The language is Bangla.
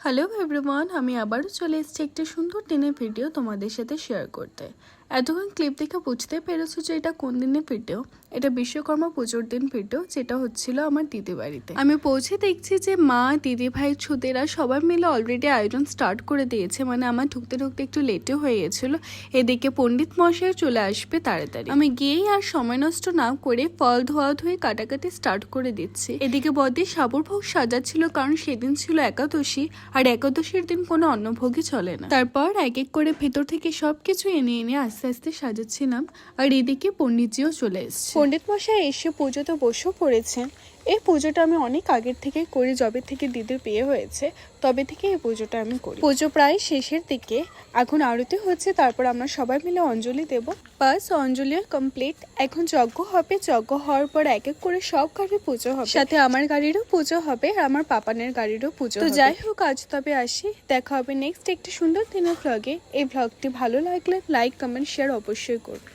হ্যালো এভরিওয়ান, আমি আবারও চলে এসেছি একটা সুন্দর দিনের ভিডিও তোমাদের সাথে শেয়ার করতে। এতক্ষণ ক্লিপ দেখে বুঝতে পেরেছো যে এটা কোন দিনের ভিডিও। এটা বিশ্বকর্মা পুজোর দিন ভিডিও, যেটা হচ্ছিল আমার দিদি বাড়িতে। আমি পৌঁছে দেখছি যে মা, দিদি ভাই, ছুতেরা সবাই মিলে অলরেডি আয়োজন স্টার্ট করে দিয়েছে। মানে আমার ঢুকতে ঢুকতে একটু লেটে হয়ে গেছিল। এদিকে পণ্ডিত মশাই চলে আসবে তাড়াতাড়ি। আমি গিয়েই আর সময় নষ্ট না করে ফল ধোয়া ধুয়ে কাটাকাটি স্টার্ট করে দিচ্ছি। এদিকে বদি সাবুর ভোগ সাজাচ্ছিল, কারণ সেদিন ছিল একাদশী, আর একাদশীর দিন কোনো অন্নভোগই চলে না। তারপর এক এক করে ভেতর থেকে সবকিছু এনে এনে আস্তে আস্তে সাজাচ্ছিলাম। আর এদিকে পণ্ডিতজিও চলে এসছে। পণ্ডিত মশাই এসে পুজোতে বসেও পড়েছেন। এই পুজোটা আমি অনেক আগের থেকে করি, যবে থেকে দিদির বিয়ে হয়েছে তবে থেকে এই পুজোটা আমি করি। পুজো প্রায় শেষের দিকে, এখন আরতি হচ্ছে, তারপর আমরা সবাই মিলে অঞ্জলি দেব। বাস অঞ্জলি কমপ্লিট। এখন যজ্ঞ হবে, যজ্ঞ হওয়ার পর এক এক করে সব গাড়ির পুজো হবে, সাথে আমার গাড়িরও পুজো হবে আর আমার পাপানের গাড়িরও পুজো। তো যাই হোক, আজ তবে আসি, দেখা হবে নেক্সট একটি সুন্দর দিনের ভ্লগে। এই ভ্লগটি ভালো লাগলে লাইক, কমেন্ট, শেয়ার অবশ্যই করবে।